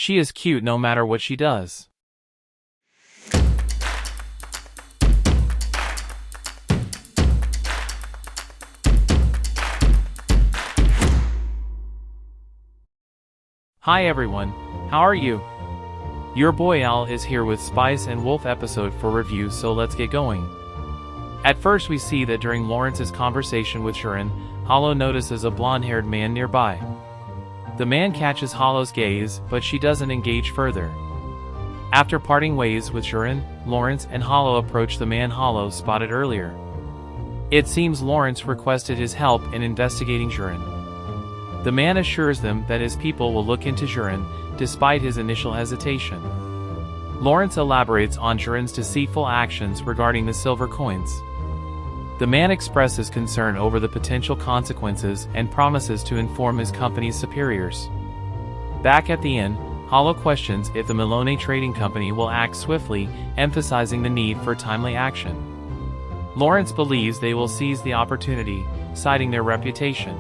She is cute no matter what she does. Hi everyone, how are you? Your boy Al is here with Spice and Wolf episode for review, so let's get going. At first we see that during Lawrence's conversation with zheren, Holo notices a blonde-haired man nearby. The man catches Holo's gaze, but she doesn't engage further. After parting ways with zheren, Lawrence and Holo approach the man Holo spotted earlier. It seems Lawrence requested his help in investigating zheren. The man assures them that his people will look into zheren, despite his initial hesitation. Lawrence elaborates on zheren's deceitful actions regarding the silver coins. The man expresses concern over the potential consequences and promises to inform his company's superiors. Back at the inn, Holo questions if the Melone Trading Company will act swiftly, emphasizing the need for timely action. Lawrence believes they will seize the opportunity, citing their reputation.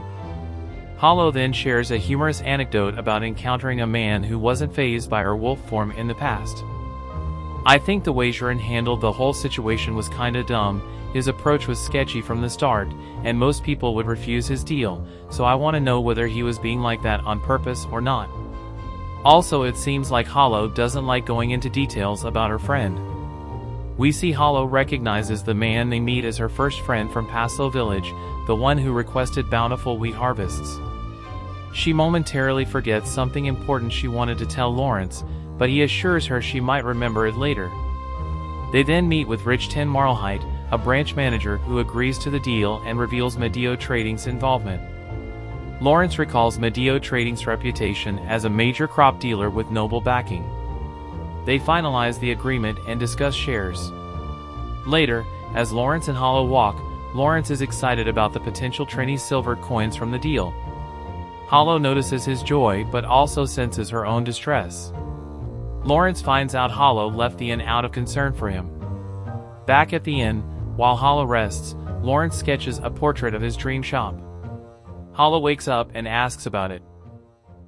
Holo then shares a humorous anecdote about encountering a man who wasn't fazed by her wolf form in the past. I think the way zheren handled the whole situation was kinda dumb. His approach was sketchy from the start, and most people would refuse his deal, so I want to know whether he was being like that on purpose or not. Also, it seems like Holo doesn't like going into details about her friend. We see Holo recognizes the man they meet as her first friend from Paso Village, the one who requested bountiful wheat harvests. She momentarily forgets something important she wanted to tell Lawrence, but he assures her she might remember it later. They then meet with Rich 10 Marlhite, a branch manager who agrees to the deal and reveals Medio Trading's involvement. Lawrence recalls Medio Trading's reputation as a major crop dealer with noble backing. They finalize the agreement and discuss shares. Later, as Lawrence and Holo walk, Lawrence is excited about the potential Trini silver coins from the deal. Holo notices his joy but also senses her own distress. Lawrence finds out Holo left the inn out of concern for him. Back at the inn, while Holo rests, Lawrence sketches a portrait of his dream shop. Holo wakes up and asks about it.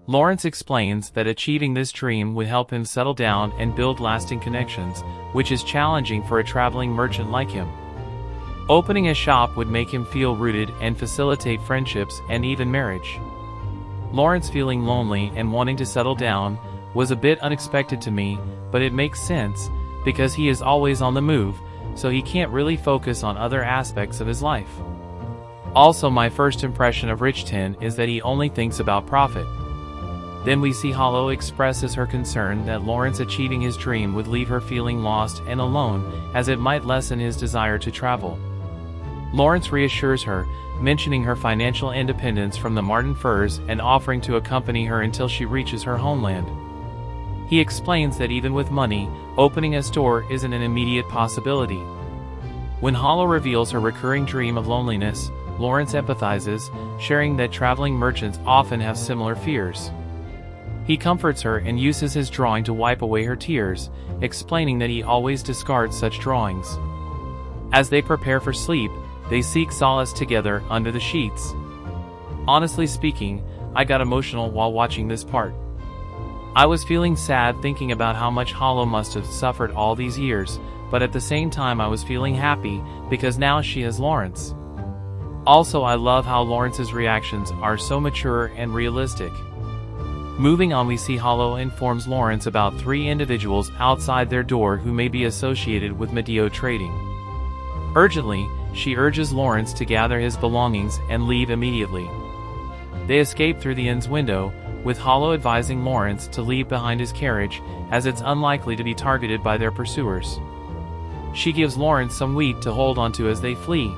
Lawrence explains that achieving this dream would help him settle down and build lasting connections, which is challenging for a traveling merchant like him. Opening a shop would make him feel rooted and facilitate friendships and even marriage. Lawrence feeling lonely and wanting to settle down was a bit unexpected to me, but it makes sense, because he is always on the move, so he can't really focus on other aspects of his life. Also, my first impression of Rich 10 is that he only thinks about profit. Then we see Holo expresses her concern that Lawrence achieving his dream would leave her feeling lost and alone, as it might lessen his desire to travel. Lawrence reassures her, mentioning her financial independence from the Martin Furs and offering to accompany her until she reaches her homeland. He explains that even with money, opening a store isn't an immediate possibility. When Holo reveals her recurring dream of loneliness, Lawrence empathizes, sharing that traveling merchants often have similar fears. He comforts her and uses his drawing to wipe away her tears, explaining that he always discards such drawings. As they prepare for sleep, they seek solace together under the sheets. Honestly speaking, I got emotional while watching this part. I was feeling sad thinking about how much Holo must have suffered all these years, but at the same time I was feeling happy, because now she has Lawrence. Also, I love how Lawrence's reactions are so mature and realistic. Moving on, we see Holo informs Lawrence about 3 individuals outside their door who may be associated with Medio Trading. Urgently, she urges Lawrence to gather his belongings and leave immediately. They escape through the inn's window, with Holo advising Lawrence to leave behind his carriage, as it's unlikely to be targeted by their pursuers. She gives Lawrence some wheat to hold onto as they flee.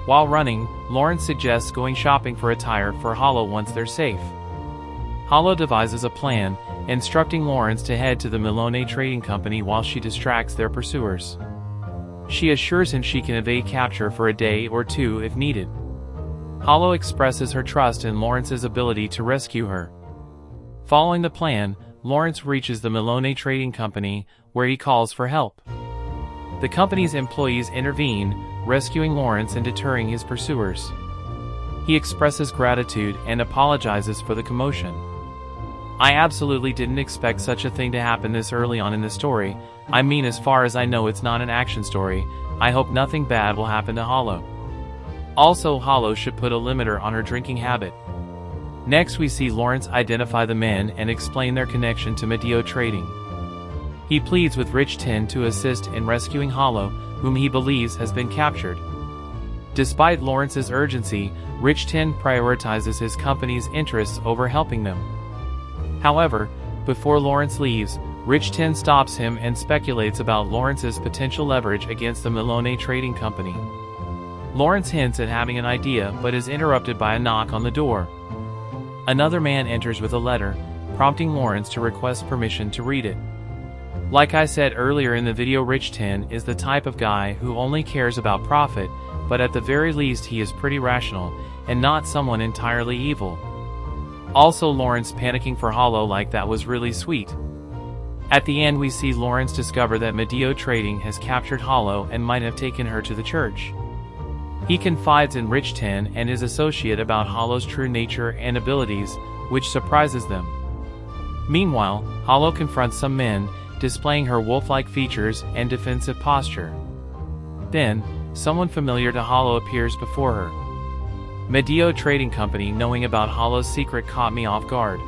While running, Lawrence suggests going shopping for attire for Holo once they're safe. Holo devises a plan, instructing Lawrence to head to the Melone Trading Company while she distracts their pursuers. She assures him she can evade capture for a day or 2 if needed. Holo expresses her trust in Lawrence's ability to rescue her. Following the plan, Lawrence reaches the Melone Trading Company, where he calls for help. The company's employees intervene, rescuing Lawrence and deterring his pursuers. He expresses gratitude and apologizes for the commotion. I absolutely didn't expect such a thing to happen this early on in the story. I mean, as far as I know, it's not an action story. I hope nothing bad will happen to Holo. Also, Holo should put a limiter on her drinking habit. Next, we see Lawrence identify the men and explain their connection to Medio trading. He pleads with Rich Ten to assist in rescuing Holo, whom he believes has been captured. Despite Lawrence's urgency, Rich Ten prioritizes his company's interests over helping them. However, before Lawrence leaves, Rich Ten stops him and speculates about Lawrence's potential leverage against the Milone Trading Company. Lawrence hints at having an idea but is interrupted by a knock on the door. Another man enters with a letter, prompting Lawrence to request permission to read it. Like I said earlier in the video, Rich Ten is the type of guy who only cares about profit, but at the very least he is pretty rational, and not someone entirely evil. Also, Lawrence panicking for Holo like that was really sweet. At the end, we see Lawrence discover that Medio Trading has captured Holo and might have taken her to the church. He confides in Rich Ten and his associate about Holo's true nature and abilities, which surprises them. Meanwhile, Holo confronts some men, displaying her wolf-like features and defensive posture. Then, someone familiar to Holo appears before her. Medio Trading Company, knowing about Holo's secret, caught me off guard.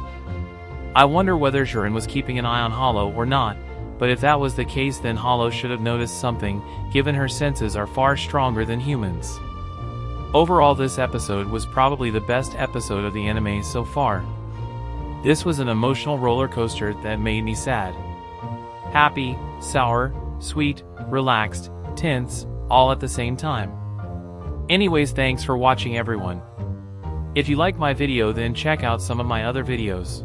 I wonder whether zheren was keeping an eye on Holo or not, but if that was the case, then Holo should have noticed something, given her senses are far stronger than humans. Overall, this episode was probably the best episode of the anime so far. This was an emotional roller coaster that made me sad, happy, sour, sweet, relaxed, tense, all at the same time. Anyways, thanks for watching, everyone. If you like my video, then check out some of my other videos.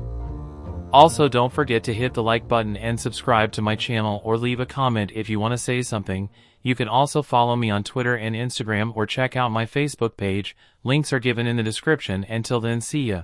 Also, don't forget to hit the like button and subscribe to my channel, or leave a comment if you want to say something. You can also follow me on Twitter and Instagram, or check out my Facebook page. Links are given in the description. Until then, see ya.